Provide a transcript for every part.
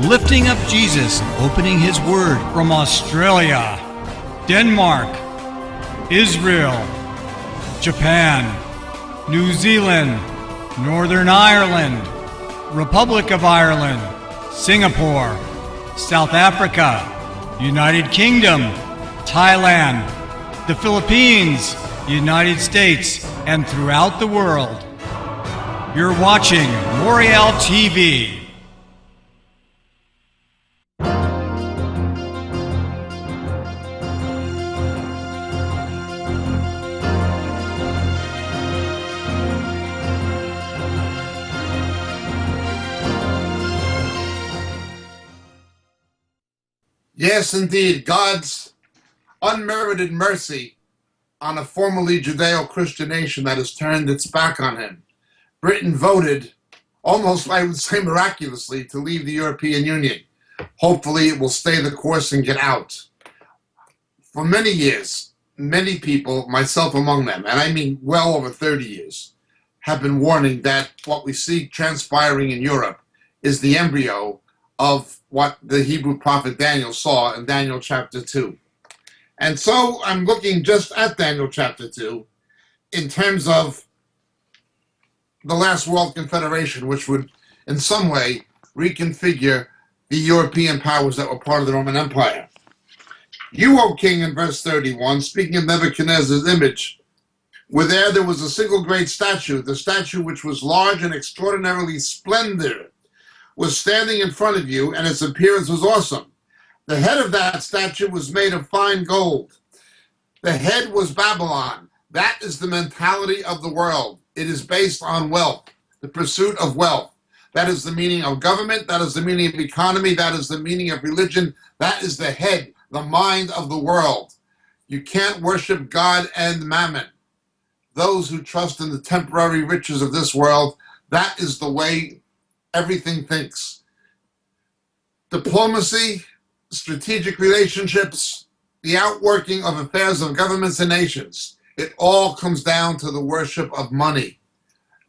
lifting up Jesus, opening his word from Australia, Denmark, Israel, Japan, New Zealand, Northern Ireland, Republic of Ireland, Singapore, South Africa, United Kingdom, Thailand, the Philippines, United States, and throughout the world. You're watching Moriel TV. Yes, indeed, God's unmerited mercy on a formerly Judeo-Christian nation that has turned its back on him. Britain voted, almost I would say miraculously, to leave the European Union. Hopefully it will stay the course and get out. For many years, many people, myself among them, and I mean well over 30 years, have been warning that what we see transpiring in Europe is the embryo of what the Hebrew prophet Daniel saw in Daniel chapter 2. And so I'm looking just at Daniel chapter 2 in terms of the last world confederation, which would in some way reconfigure the European powers that were part of the Roman Empire. You, O king, in verse 31, speaking of Nebuchadnezzar's image, there was a single great statue, the statue which was large and extraordinarily splendid, was standing in front of you, and its appearance was awesome. The head of that statue was made of fine gold. The head was Babylon. That is the mentality of the world. It is based on wealth, the pursuit of wealth. That is the meaning of government. That is the meaning of economy. That is the meaning of religion. That is the head, the mind of the world. You can't worship God and mammon. Those who trust in the temporary riches of this world, that is the way everything thinks. Diplomacy, strategic relationships, the outworking of affairs of governments and nations, it all comes down to the worship of money.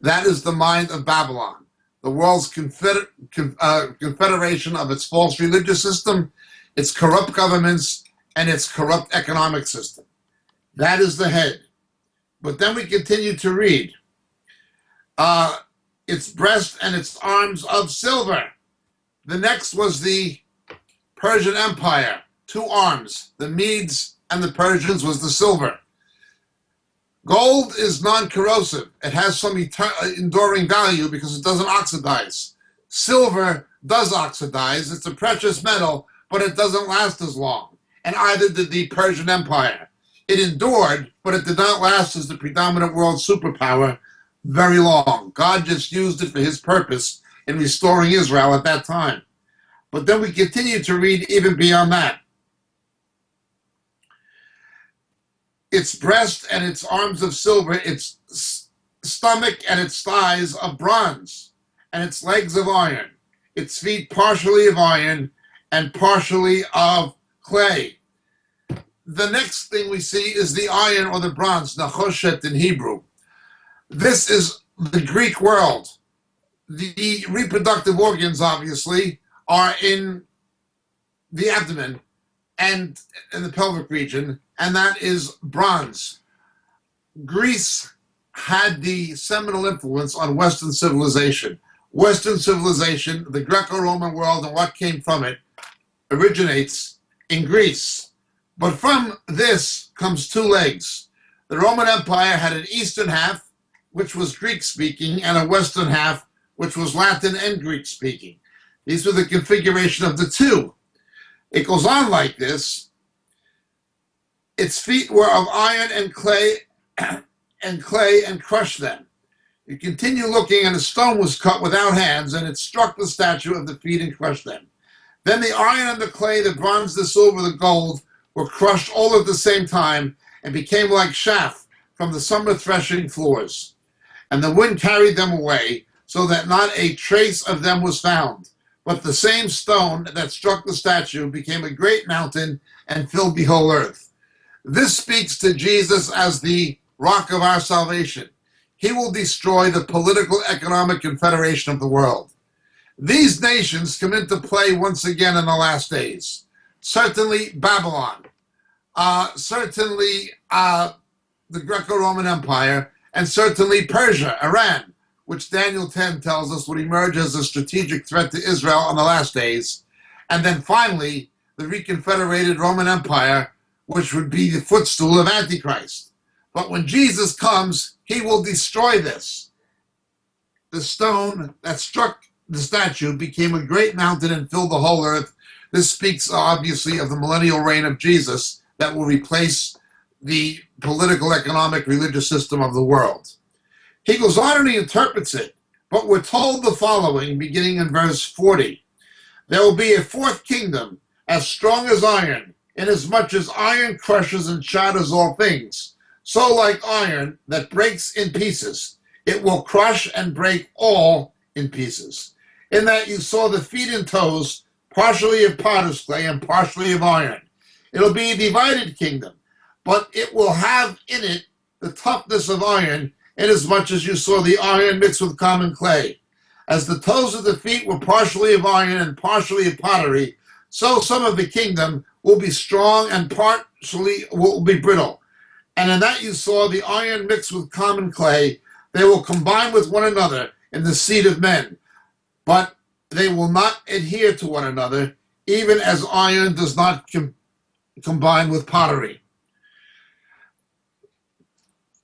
That is the mind of Babylon, the world's confederation of its false religious system, its corrupt governments, and its corrupt economic system. That is the head. But then we continue to read, its breast and its arms of silver. The next was the Persian Empire, 2 arms. The Medes and the Persians was the silver. Gold is non-corrosive. It has some enduring value because it doesn't oxidize. Silver does oxidize. It's a precious metal, but it doesn't last as long. And either did the Persian Empire. It endured, but it did not last as the predominant world superpower very long. God just used it for his purpose in restoring Israel at that time. But then we continue to read even beyond that. Its breast and its arms of silver, its stomach and its thighs of bronze, and its legs of iron, its feet partially of iron and partially of clay. The next thing we see is the iron or the bronze, nachoshet in Hebrew. This is the Greek world. The reproductive organs, obviously, are in the abdomen and in the pelvic region, and that is bronze. Greece had the seminal influence on Western civilization. Western civilization, the Greco-Roman world and what came from it, originates in Greece. But from this comes 2 legs. The Roman Empire had an eastern half, which was Greek-speaking, and a western half, which was Latin and Greek-speaking. These were the configuration of the 2. It goes on like this. Its feet were of iron and clay and crushed them. You continue looking, and a stone was cut without hands, and it struck the statue of the feet and crushed them. Then the iron and the clay, the bronze, the silver, the gold, were crushed all at the same time and became like chaff from the summer threshing floors. And the wind carried them away, so that not a trace of them was found. But the same stone that struck the statue became a great mountain and filled the whole earth. This speaks to Jesus as the rock of our salvation. He will destroy the political economic confederation of the world. These nations come into play once again in the last days. Certainly Babylon, certainly the Greco-Roman Empire, and certainly Persia, Iran, which Daniel 10 tells us would emerge as a strategic threat to Israel in the last days. And then finally, the reconfederated Roman Empire, which would be the footstool of Antichrist. But when Jesus comes, he will destroy this. The stone that struck the statue became a great mountain and filled the whole earth. This speaks obviously of the millennial reign of Jesus that will replace the political, economic, religious system of the world. He goes on and he interprets it, but we're told the following, beginning in verse 40. There will be a fourth kingdom, as strong as iron, inasmuch as iron crushes and shatters all things. So like iron that breaks in pieces, it will crush and break all in pieces. In that you saw the feet and toes, partially of potter's clay and partially of iron. It'll be a divided kingdom, but it will have in it the toughness of iron, inasmuch as you saw the iron mixed with common clay. As the toes of the feet were partially of iron and partially of pottery, so some of the kingdom will be strong and partially will be brittle. And in that you saw the iron mixed with common clay. They will combine with one another in the seed of men, but they will not adhere to one another, even as iron does not combine with pottery.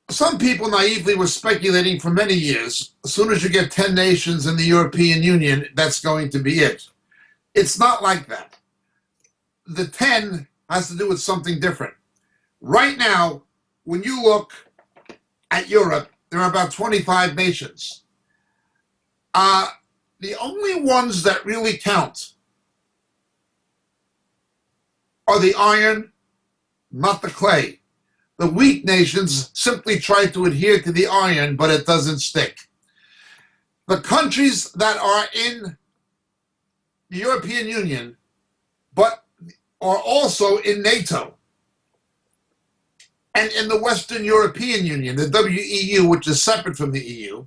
Some people naively were speculating for many years, as soon as you get 10 nations in the European Union, that's going to be it. It's not like that. The 10 has to do with something different. Right now, when you look at Europe, there are about 25 nations. The only ones that really count are the iron, not the clay. The weak nations simply try to adhere to the iron, but it doesn't stick. The countries that are in the European Union, but are also in NATO, and in the Western European Union, the WEU, which is separate from the EU,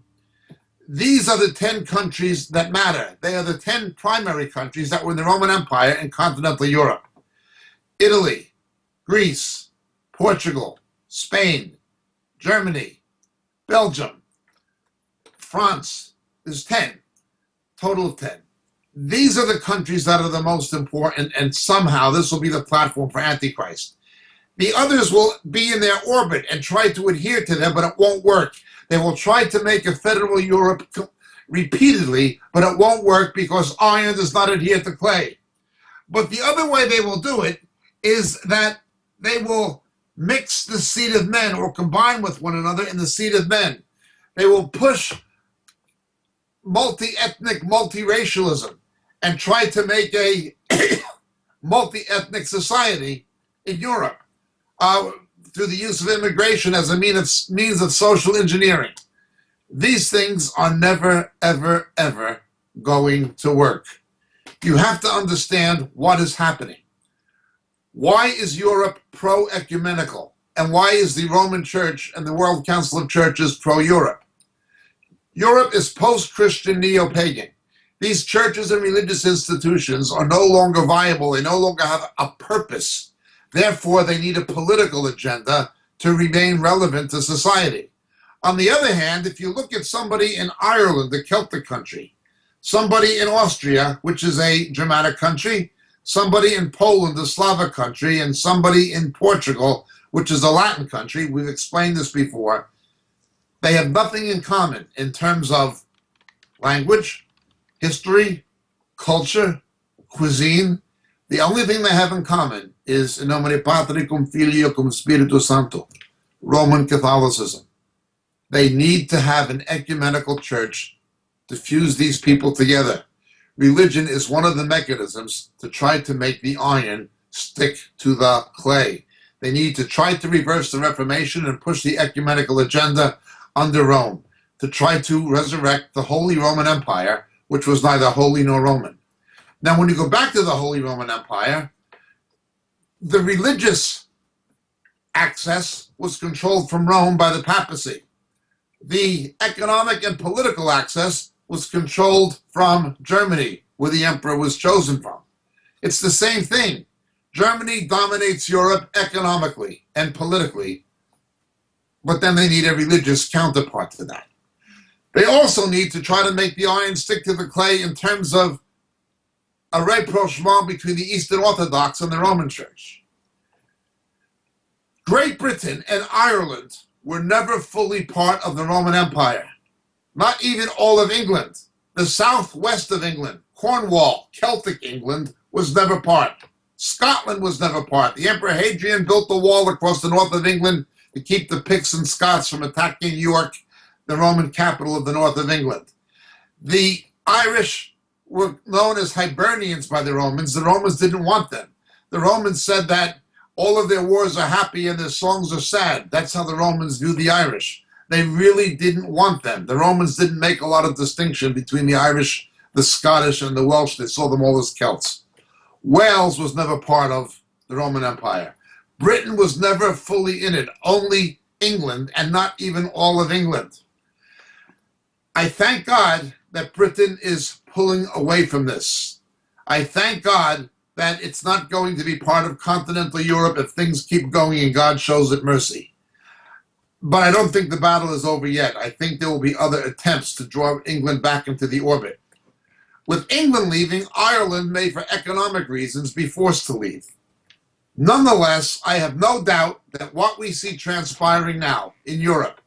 these are the 10 countries that matter. They are the 10 primary countries that were in the Roman Empire and continental Europe. Italy, Greece, Portugal, Spain, Germany, Belgium, France. There's 10, total of 10. These are the countries that are the most important, and somehow this will be the platform for Antichrist. The others will be in their orbit and try to adhere to them, but it won't work. They will try to make a federal Europe repeatedly, but it won't work because iron does not adhere to clay. But the other way they will do it is that they will mix the seed of men or combine with one another in the seed of men. They will push multi-ethnic, multiracialism and try to make a multi-ethnic society in Europe through the use of immigration as a means of social engineering. These things are never, ever, ever going to work. You have to understand what is happening. Why is Europe pro-ecumenical? And why is the Roman Church and the World Council of Churches pro-Europe? Europe is post-Christian neo-pagan. These churches and religious institutions are no longer viable. They no longer have a purpose. Therefore, they need a political agenda to remain relevant to society. On the other hand, if you look at somebody in Ireland, the Celtic country, somebody in Austria, which is a Germanic country, somebody in Poland, the Slavic country, and somebody in Portugal, which is a Latin country, we've explained this before, they have nothing in common in terms of language, history, culture, cuisine. The only thing they have in common is in nomine Patri cum Filio cum Spiritu Sancto, Roman Catholicism. They need to have an ecumenical church to fuse these people together. Religion is one of the mechanisms to try to make the iron stick to the clay. They need to try to reverse the Reformation and push the ecumenical agenda under Rome to try to resurrect the Holy Roman Empire, which was neither holy nor Roman. Now, when you go back to the Holy Roman Empire, the religious access was controlled from Rome by the papacy. The economic and political access was controlled from Germany, where the emperor was chosen from. It's the same thing. Germany dominates Europe economically and politically, but then they need a religious counterpart to that. They also need to try to make the iron stick to the clay in terms of a rapprochement between the Eastern Orthodox and the Roman Church. Great Britain and Ireland were never fully part of the Roman Empire. Not even all of England. The southwest of England, Cornwall, Celtic England, was never part. Scotland was never part. The Emperor Hadrian built the wall across the north of England to keep the Picts and Scots from attacking York, the Roman capital of the north of England. The Irish were known as Hibernians by the Romans. The Romans didn't want them. The Romans said that all of their wars are happy and their songs are sad. That's how the Romans view the Irish. They really didn't want them. The Romans didn't make a lot of distinction between the Irish, the Scottish, and the Welsh. They saw them all as Celts. Wales was never part of the Roman Empire. Britain was never fully in it, only England, and not even all of England. I thank God that Britain is pulling away from this. I thank God that it's not going to be part of continental Europe if things keep going and God shows it mercy. But I don't think the battle is over yet. I think there will be other attempts to draw England back into the orbit. With England leaving, Ireland may, for economic reasons, be forced to leave. Nonetheless, I have no doubt that what we see transpiring now in Europe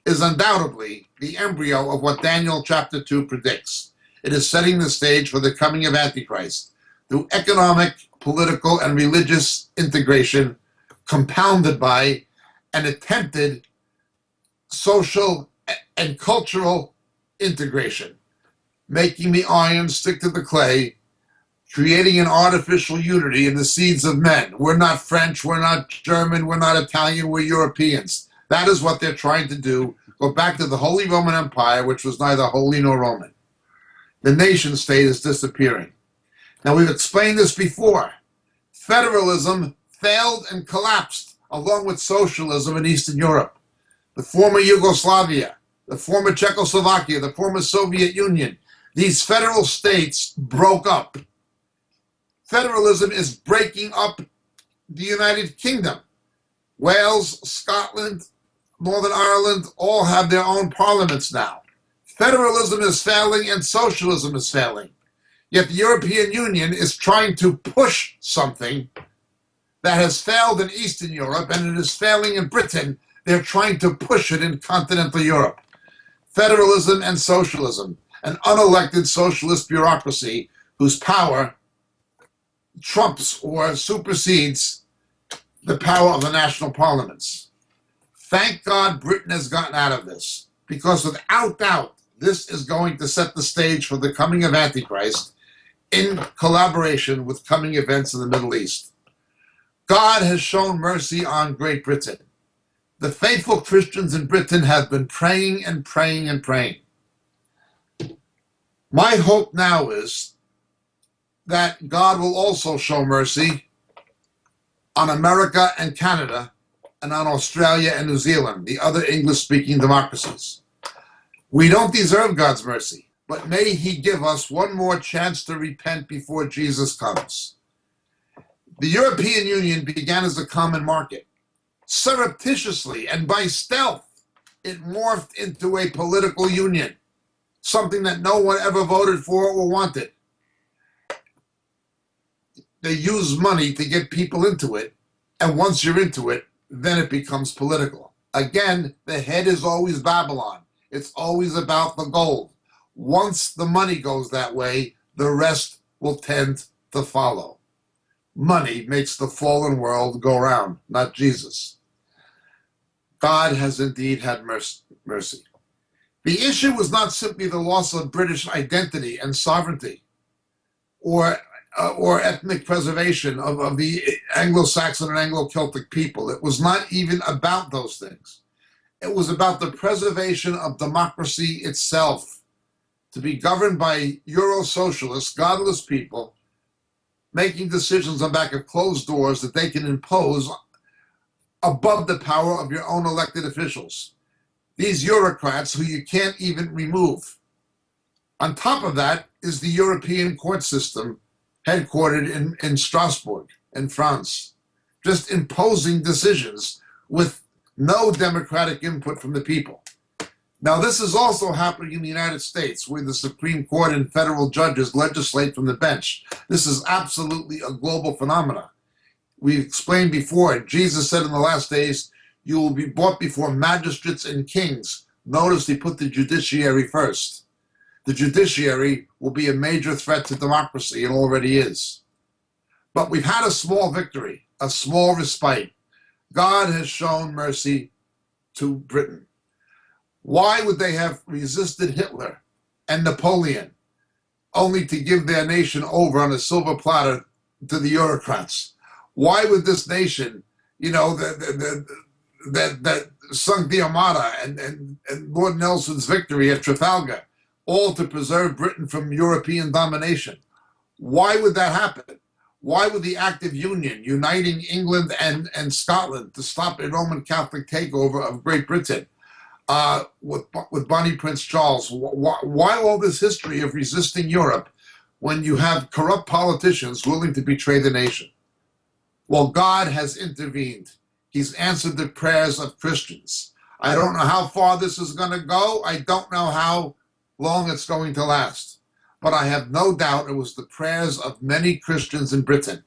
is undoubtedly the embryo of what Daniel chapter 2 predicts. It is setting the stage for the coming of Antichrist through economic, political, and religious integration compounded by an attempted social and cultural integration, making the iron stick to the clay, creating an artificial unity in the seeds of men. We're not French, we're not German, we're not Italian, we're Europeans. That is what they're trying to do. Go back to the Holy Roman Empire, which was neither holy nor Roman. The nation state is disappearing. Now, we've explained this before. Federalism failed and collapsed along with socialism in Eastern Europe. The former Yugoslavia, the former Czechoslovakia, the former Soviet Union, these federal states broke up. Federalism is breaking up the United Kingdom. Wales, Scotland, Northern Ireland all have their own parliaments now. Federalism is failing and socialism is failing. Yet the European Union is trying to push something that has failed in Eastern Europe and it is failing in Britain. They're trying to push it in continental Europe. Federalism and socialism, an unelected socialist bureaucracy whose power trumps or supersedes the power of the national parliaments. Thank God Britain has gotten out of this, because without doubt, this is going to set the stage for the coming of Antichrist in collaboration with coming events in the Middle East. God has shown mercy on Great Britain. The faithful Christians in Britain have been praying and praying and praying. My hope now is that God will also show mercy on America and Canada and on Australia and New Zealand, the other English-speaking democracies. We don't deserve God's mercy, but may He give us one more chance to repent before Jesus comes. The European Union began as a common market. Surreptitiously and by stealth, it morphed into a political union, something that no one ever voted for or wanted. They use money to get people into it, and once you're into it, then it becomes political. Again, the head is always Babylon. It's always about the gold. Once the money goes that way, the rest will tend to follow. Money makes the fallen world go round, not Jesus. God has indeed had mercy. The issue was not simply the loss of British identity and sovereignty, or ethnic preservation of the Anglo-Saxon and Anglo-Celtic people. It was not even about those things. It was about the preservation of democracy itself, to be governed by Euro-socialist, godless people, making decisions on back of closed doors that they can impose above the power of your own elected officials. These bureaucrats who you can't even remove. On top of that is the European court system headquartered in Strasbourg, in France, just imposing decisions with no democratic input from the people. Now, this is also happening in the United States, where the Supreme Court and federal judges legislate from the bench. This is absolutely a global phenomenon. We explained before, Jesus said in the last days, you will be brought before magistrates and kings. Notice he put the judiciary first. The judiciary will be a major threat to democracy, and already is. But we've had a small victory, a small respite. God has shown mercy to Britain. Why would they have resisted Hitler and Napoleon only to give their nation over on a silver platter to the Eurocrats? Why would this nation, that sunk the Armada and Lord Nelson's victory at Trafalgar, all to preserve Britain from European domination? Why would that happen? Why would the Act of Union, uniting England and Scotland to stop a Roman Catholic takeover of Great Britain, with Bonnie Prince Charles, why all this history of resisting Europe when you have corrupt politicians willing to betray the nation? Well, God has intervened. He's answered the prayers of Christians. I don't know how far this is going to go. I don't know how long it's going to last. But I have no doubt it was the prayers of many Christians in Britain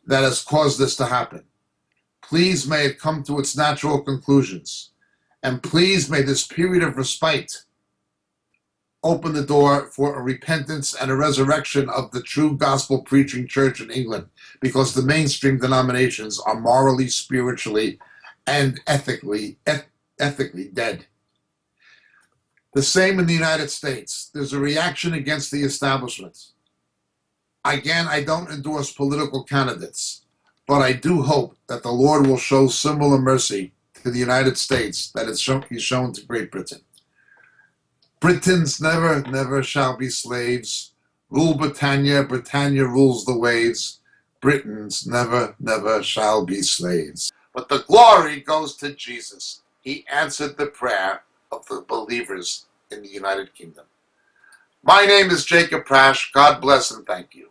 that has caused this to happen. Please may it come to its natural conclusions. And please may this period of respite open the door for a repentance and a resurrection of the true gospel preaching church in England, because the mainstream denominations are morally, spiritually, and ethically dead. The same in the United States. There's a reaction against the establishment. Again, I don't endorse political candidates, but I do hope that the Lord will show similar mercy to the United States that He's shown to Great Britain. Britons never, never shall be slaves. Rule Britannia, Britannia rules the waves. Britons never, never shall be slaves. But the glory goes to Jesus. He answered the prayer of the believers in the United Kingdom. My name is Jacob Prasch. God bless and thank you.